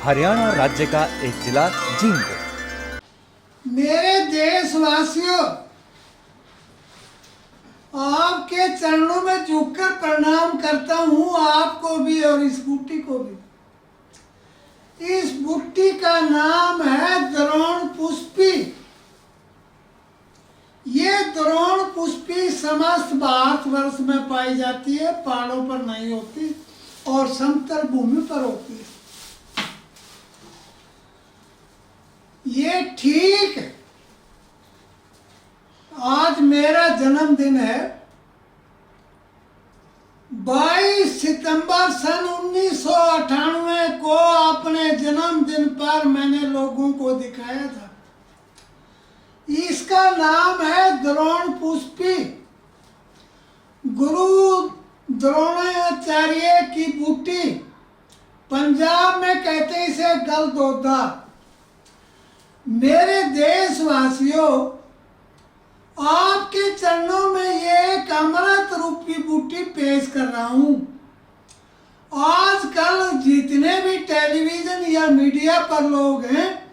हरियाणा राज्य का एक जिला जींद। मेरे देशवासियों, आपके चरणों में झुककर प्रणाम करता हूं, आपको भी और इस बूटी को भी। इस बूटी का नाम है द्रोण पुष्पी। ये द्रोण पुष्पी समस्त भारतवर्ष में पाई जाती है, पहाड़ों पर नहीं होती और समतल भूमि पर होती है। ये ठीक आज मेरा जन्मदिन है। 22 सितंबर सन 1998 को अपने जन्मदिन पर मैंने लोगों को दिखाया था। इसका नाम है द्रोण पुष्पी। गुरु द्रोणाचार्य की बूटी, पंजाब में कहते हैं इसे गलदोदा। मेरे देशवासियों, आपके चरणों में ये एक अमृत रूपी बूटी पेश कर रहा हूं। आजकल जितने भी टेलीविजन या मीडिया पर लोग हैं,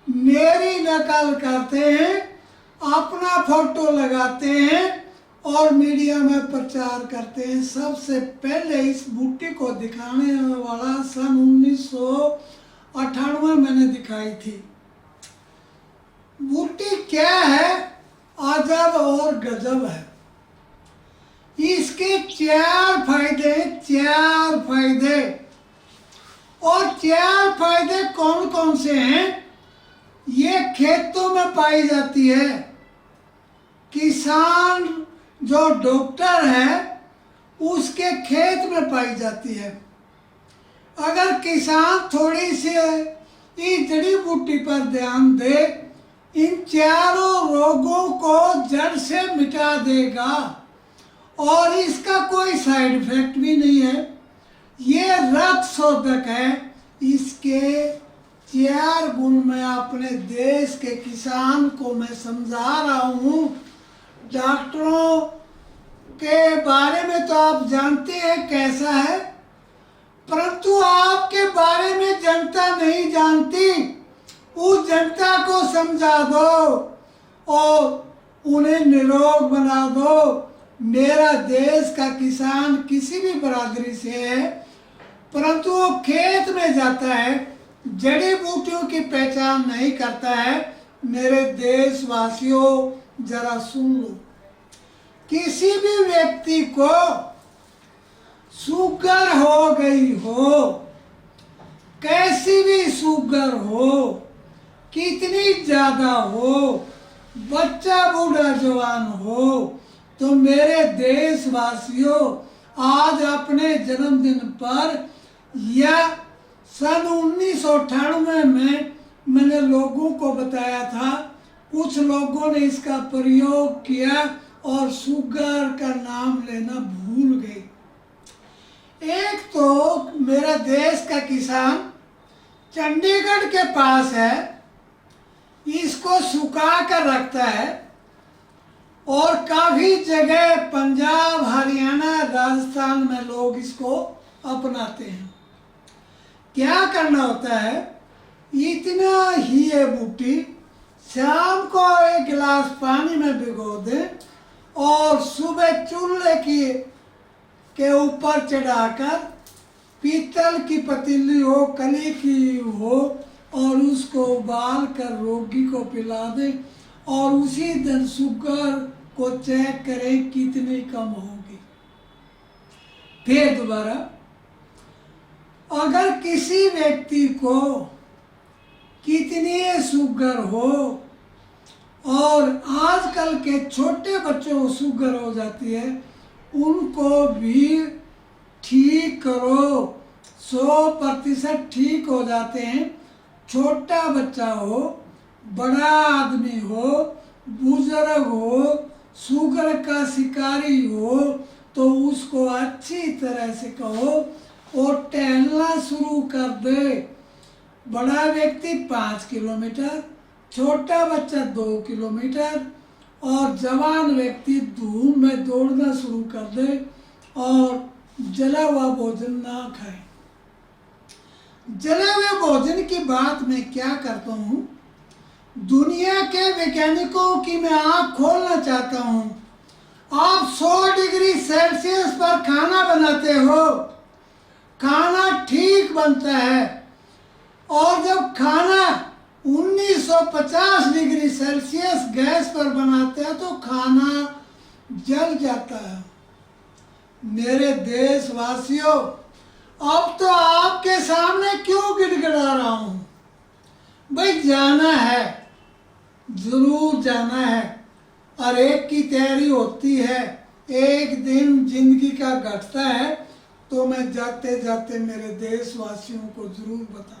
मेरी नकल करते हैं, अपना फोटो लगाते हैं और मीडिया में प्रचार करते हैं। सबसे पहले इस बूटी को दिखाने वाला सन 1998 मैंने दिखाई थी। बूटी क्या है? अजब और गजब है। इसके चार फायदे और चार फायदे कौन कौन से हैं? ये खेतों में पाई जाती है। किसान जो डॉक्टर है उसके खेत में पाई जाती है। अगर किसान थोड़ी सी इस जड़ी बूटी पर ध्यान दे, इन चारों रोगों को जड़ से मिटा देगा और इसका कोई साइड इफेक्ट भी नहीं है। ये रक्त शोधक है। इसके 4 गुण मैं अपने देश के किसान को मैं समझा रहा हूँ। डॉक्टरों के बारे में तो आप जानते हैं कैसा है, परंतु आपके बारे में जनता नहीं जानती। उस जनता को समझा दो और उन्हें निरोग बना दो। मेरा देश का किसान किसी भी बरादरी से है, परंतु वो खेत में जाता है, जड़ी बूटियों की पहचान नहीं करता है। मेरे देशवासियों, जरा सुन लो। किसी भी व्यक्ति को शुगर हो गई हो, कैसी भी शुगर हो, कितनी ज्यादा हो, बच्चा बूढ़ा जवान हो, तो मेरे देशवासियों, आज अपने जन्मदिन पर या सन 1998 में मैंने लोगों को बताया था। कुछ लोगों ने इसका प्रयोग किया और शुगर का नाम लेना भूल गए। एक तो मेरा देश का किसान चंडीगढ़ के पास है, इसको सुखा कर रखता है और काफी जगह पंजाब, हरियाणा, राजस्थान में लोग इसको अपनाते हैं। क्या करना होता है? इतना ही ये बूटी शाम को 1 गिलास पानी में भिगो दे और सुबह चूल्हे के ऊपर चढ़ाकर, पीतल की पतीली हो, कली की हो, और उसको उबाल कर रोगी को पिला दे और उसी दिन शुगर को चेक करें कितनी कम होगी। फिर दोबारा, अगर किसी व्यक्ति को कितनी शुगर हो, और आजकल के छोटे बच्चों को शुगर हो जाती है, उनको भी ठीक करो। 100% ठीक हो जाते हैं। छोटा बच्चा हो, बड़ा आदमी हो, बुजुर्ग हो, शुगर का शिकारी हो, तो उसको अच्छी तरह से कहो और टहलना शुरू कर दे। बड़ा व्यक्ति 5 किलोमीटर, छोटा बच्चा 2 किलोमीटर और जवान व्यक्ति धूप में दौड़ना शुरू कर दे और जला हुआ भोजन ना खाए। जले हुए भोजन की बात मैं क्या करता हूँ, दुनिया के वैज्ञानिकों की मैं आँख खोलना चाहता हूँ। आप 100 डिग्री सेल्सियस पर खाना बनाते हो, खाना ठीक बनता है, और जब खाना 1950 डिग्री सेल्सियस गैस पर बनाते हैं तो खाना जल जाता है। मेरे देशवासियों, अब तो आपके सामने क्यों गिड़गिड़ा रहा हूं? भाई जाना है, जरूर जाना है, और एक की तैयारी होती है। एक दिन जिंदगी का घटता है तो मैं जाते जाते मेरे देशवासियों को जरूर बता दूं।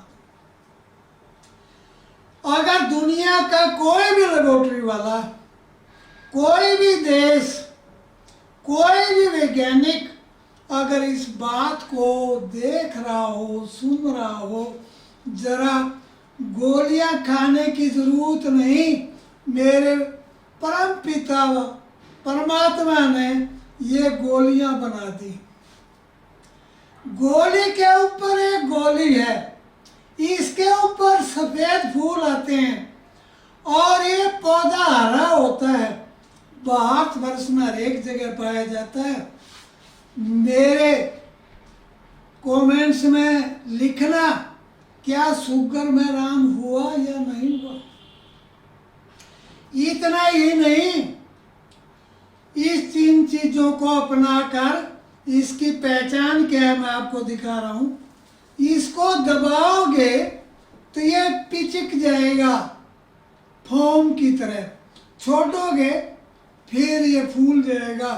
अगर दुनिया का कोई भी लेबोरेटरी वाला, कोई भी देश, कोई भी वैज्ञानिक अगर इस बात को देख रहा हो, सुन रहा हो, जरा गोलियां खाने की जरूरत नहीं। मेरे परम पिता परमात्मा ने ये गोलियां बना दी। गोली के ऊपर एक गोली है, इसके ऊपर सफेद फूल आते हैं, और ये पौधा हरा होता है, भारतवर्ष में हर एक जगह पाया जाता है। मेरे कमेंट्स में लिखना, क्या शुगर में राम हुआ या नहीं हुआ। इतना ही नहीं, इस 3 चीजों को अपनाकर इसकी पहचान क्या है मैं आपको दिखा रहा हूं। इसको दबाओगे तो ये पिचक जाएगा फोम की तरह, छोड़ोगे फिर ये फूल जाएगा।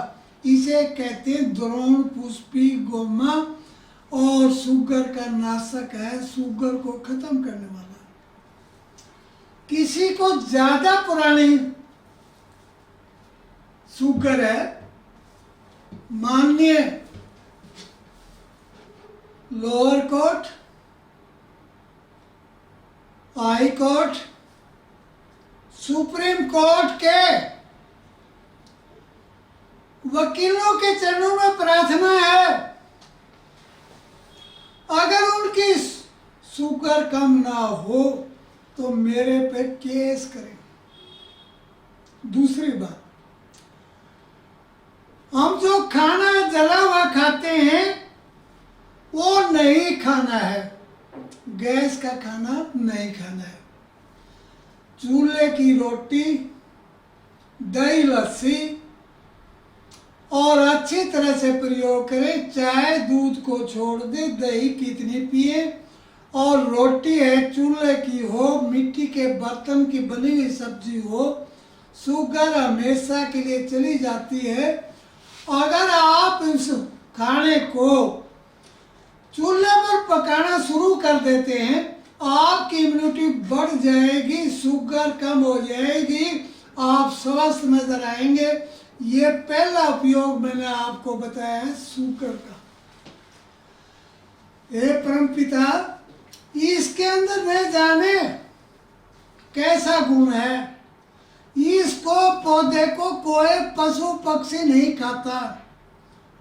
इसे कहते हैं द्रोण पुष्पी गोमा, और शुगर का नाशक है, शुगर को खत्म करने वाला। किसी को ज्यादा पुरानी शुगर है, माननीय lower court, high court, supreme court के वकीलों के चरणों में प्रार्थना है, अगर उनकी शुगर कम ना हो तो मेरे पे केस करें। दूसरी बात, हम जो खाना जला हुआ खाते हैं वो नहीं खाना है, गैस का खाना नहीं खाना है। चूल्हे की रोटी, दही लस्सी और अच्छी तरह से प्रयोग करें। चाय दूध को छोड़ दे, दही कितनी पिए, और रोटी है चूल्हे की हो, मिट्टी के बर्तन की बनी हुई सब्जी हो, शुगर हमेशा के लिए चली जाती है। अगर आप इस खाने को चूल्हे पर पकाना शुरू कर देते हैं, आपकी इम्यूनिटी बढ़ जाएगी, शुगर कम हो जाएगी, आप स्वस्थ नजर आएंगे। ये पहला उपयोग मैंने आपको बताया है शुगर का। हे परमपिता, इसके अंदर न जाने कैसा गुण है, इसको पौधे को कोई पशु पक्षी नहीं खाता,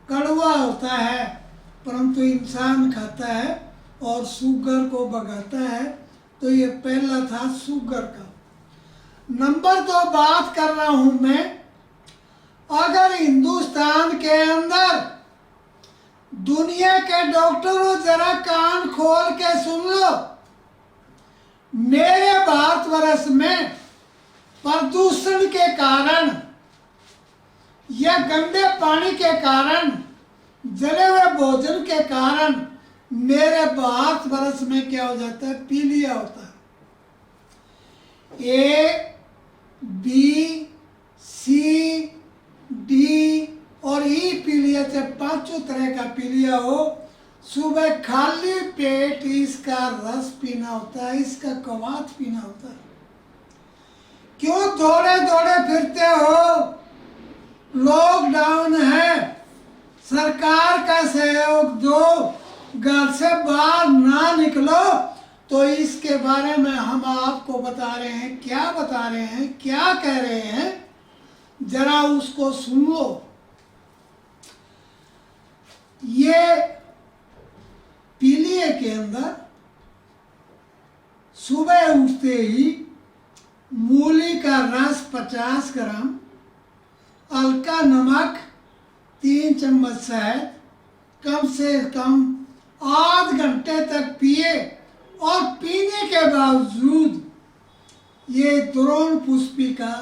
कड़वा होता है, परंतु इंसान खाता है और शुगर को भगाता है। तो ये पहला था शुगर का। नंबर 2 बात कर रहा हूं मैं, अगर हिंदुस्तान के अंदर दुनिया के डॉक्टरों जरा कान खोल के सुन लो, मेरे भारतवर्ष में प्रदूषण के कारण या गंदे पानी के कारण, जले हुए भोजन के कारण मेरे भारतवर्ष में क्या हो जाता है, पीलिया होता है। ए, बी, सी, डी और ई पीलिया से 5 तरह का पीलिया हो। सुबह खाली पेट इसका रस पीना होता है, इसका कवाथ पीना होता है। क्यों दौड़े दौड़े फिरते हो? लॉकडाउन है, सरकार का सहयोग दो, घर से बाहर ना निकलो। तो इसके बारे में हम आपको बता रहे हैं, क्या बता रहे हैं, क्या कह रहे हैं, जरा उसको सुन लो। ये पीलिए के अंदर सुबह उठते ही मूली का रस 50 ग्राम, हल्का नमक, 3 चम्मच शहद, कम से कम आध घंटे तक पिए और पीने के बावजूद ये द्रोण पुष्पी का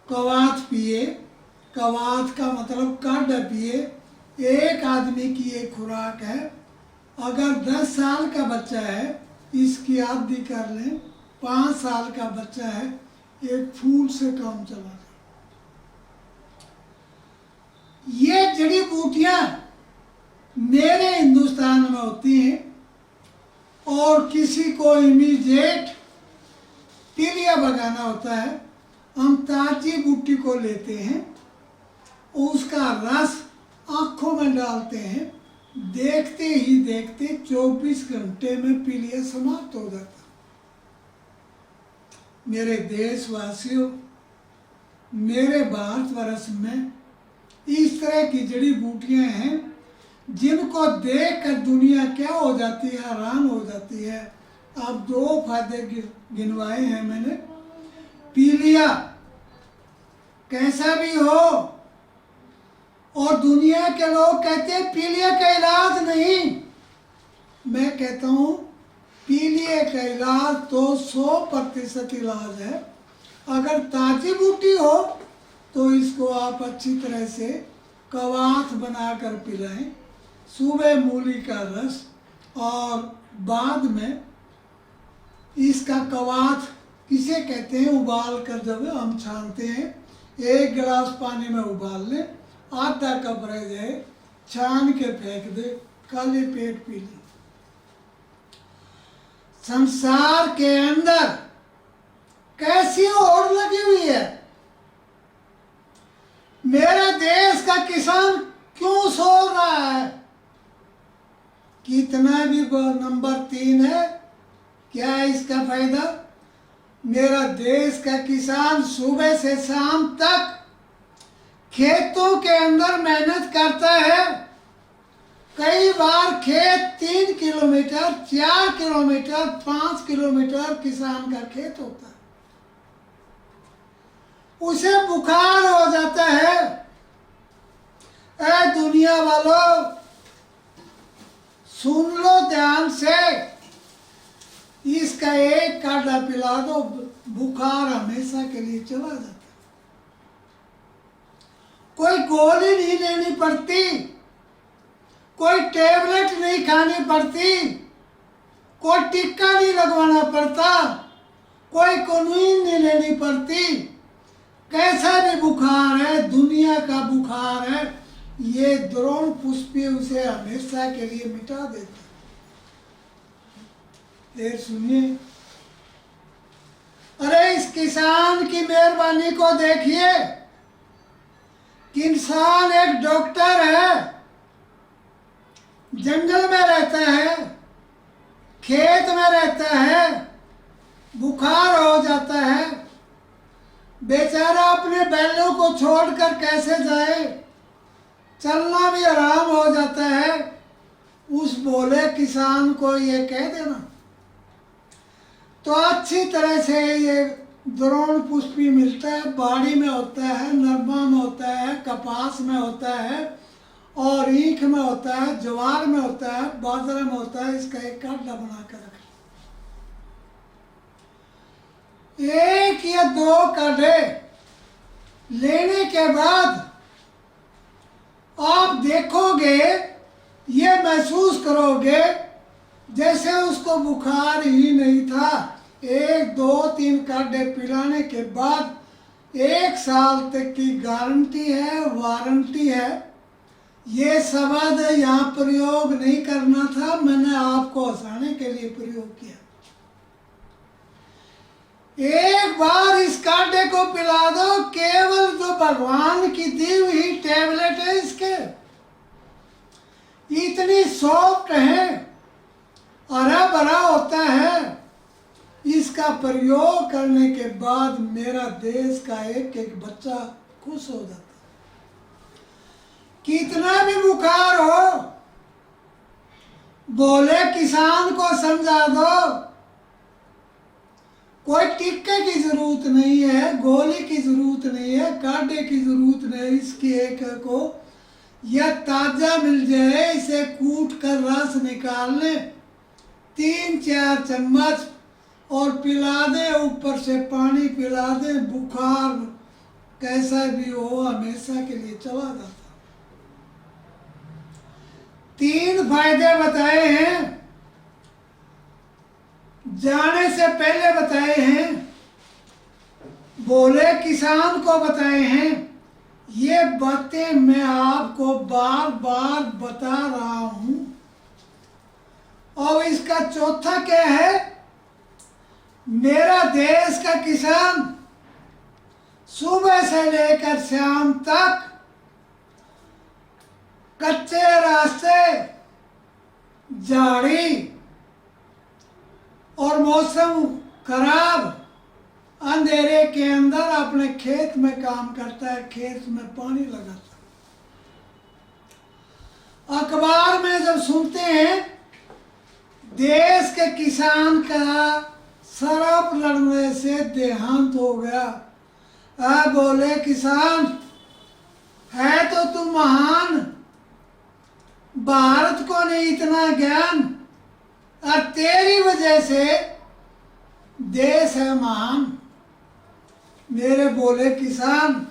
कवाथ पिए। कवाथ का मतलब काढ़ पिए। एक आदमी की ये खुराक है। अगर 10 साल का बच्चा है इसकी आदि कर लें, 5 साल का बच्चा है एक फूल से काम चला जाए। ये जड़ी बूटियां मेरे हिंदुस्तान में होती हैं और किसी को इमीडिएट पीलिया भगाना होता है, हम ताजी बूटी को लेते हैं, उसका रस आंखों में डालते हैं, देखते ही देखते 24 घंटे में पीलिया समाप्त हो जाता। मेरे देशवासियों, मेरे भारतवर्ष में इस तरह की जड़ी बूटियां हैं जिनको देखकर दुनिया क्या हो जाती है, हैरान हो जाती है। अब 2 फायदे गिनवाए हैं मैंने। पीलिया कैसा भी हो, और दुनिया के लोग कहते हैं पीलिया का इलाज नहीं, मैं कहता हूँ पीलिया का इलाज तो 100% इलाज है। अगर ताजी बूटी हो तो इसको आप अच्छी तरह से कवाथ बनाकर पिलाएं, सुबह मूली का रस और बाद में इसका कवाथ किसे कहते हैं, उबाल कर जब हम छानते हैं 1 गिलास पानी में उबाल लें, आधा कप रह जाए छान के फेंक दे, खाली पेट पी ले। संसार के अंदर कैसी होड़ लगी हुई है। मेरे देश का किसान क्यों सो रहा है? कितना भी नंबर 3 है, क्या इसका फायदा? मेरा देश का किसान सुबह से शाम तक खेतों के अंदर मेहनत करता है। कई बार खेत 3 किलोमीटर, 4 किलोमीटर, 5 किलोमीटर किसान का खेत होता है। उसे बुखार हो जाता है। ऐ दुनिया वालों, सुन लो ध्यान से, इसका एक काढ़ा पिला दो, बुखार हमेशा के लिए चला जाता है। कोई गोली नहीं लेनी पड़ती, कोई टेबलेट नहीं खानी पड़ती, कोई टिक्का नहीं लगवाना पड़ता, कोई क्विनोइन नहीं लेनी पड़ती। कैसा भी बुखार है, दुनिया का बुखार है, ये द्रोण पुष्पी उसे हमेशा के लिए मिटा देता। देर सुनिए, अरे इस किसान की मेहरबानी को देखिए। किसान एक डॉक्टर है, जंगल में रहता है, खेत में रहता है, बुखार हो जाता है, बेचारा अपने बैलों को छोड़कर कैसे जाए, चलना भी आराम हो जाता है। उस भोले किसान को ये कह देना तो अच्छी तरह से ये द्रोण पुष्पी मिलता है। बाड़ी में होता है, नरमा में होता है, कपास में होता है और ईख में होता है, ज्वार में होता है, बाजरा में होता है। इसका एक काढ़ा बनाकर रख, 1 या 2 काढ़े लेने के बाद आप देखोगे, ये महसूस करोगे जैसे उसको बुखार ही नहीं था। 1, 2, 3 काढ़े पिलाने के बाद 1 साल तक की गारंटी है, वारंटी है। ये शब्द यहाँ प्रयोग नहीं करना था, मैंने आपको हंसाने के लिए प्रयोग किया। एक बार इस काढ़े को पिला दो, केवल जो भगवान की दी हुई टैबलेट है इसके, इतनी सॉफ्ट है, हरा भरा होता है। इसका प्रयोग करने के बाद मेरा देश का एक एक बच्चा खुश हो जाता। कितना भी बुखार हो, बोले किसान को समझा दो, कोई टिक्के की जरूरत नहीं है, गोली की जरूरत नहीं है, कांटे की जरूरत नहीं। इसकी एक को यह ताजा मिल जाए, इसे कूट कर रस निकाल ले, 3-4 चम्मच और पिला दे, ऊपर से पानी पिला दे, बुखार कैसा भी हो हमेशा के लिए चला जाता। 3 फायदे बताए हैं, जाने से पहले बताए हैं, बोले किसान को बताए हैं। ये बातें मैं आपको बार बार बता रहा हूं। और इसका चौथा क्या है, मेरा देश का किसान सुबह से लेकर शाम तक कच्चे रास्ते, झाड़ी और मौसम खराब, अंधेरे के अंदर अपने खेत में काम करता है, खेत में पानी लगाता है। अखबार में जब सुनते हैं देश के किसान का शराब लड़ने से देहांत हो गया, बोले किसान है तो तुम महान, भारत को नहीं इतना ज्ञान, और तेरी वजह से देश है महान। मेरे बोले किसान,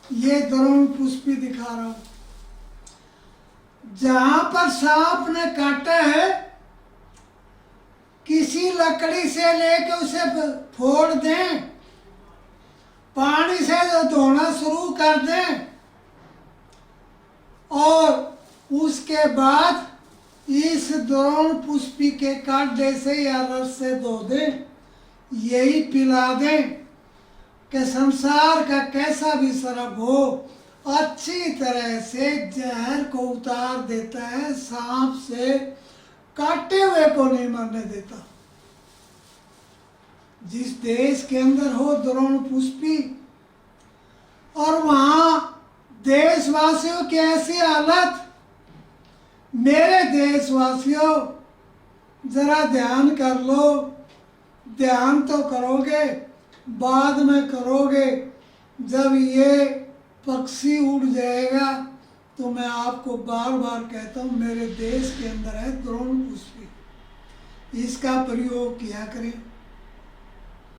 ये द्रोण पुष्पी दिखा रहा हूं, जहां पर सांप ने काटा है, किसी लकड़ी से लेके उसे फोड़ दें, पानी से धोना शुरू कर दें और उसके बाद इस द्रोण पुष्पी के कांटे से या रस से धो दें, यही पिला दें कि संसार का कैसा भी सर्प हो अच्छी तरह से जहर को उतार देता है, सांप से काटे हुए को नहीं मरने देता। जिस देश के अंदर हो द्रोण पुष्पी और वहां देशवासियों की ऐसी हालत, मेरे देशवासियों जरा ध्यान कर लो, ध्यान तो करोगे बाद में करोगे, जब ये पक्षी उड़ जाएगा तो मैं आपको बार बार कहता हूँ मेरे देश के अंदर है द्रोण पुष्पी, इसका प्रयोग किया करें।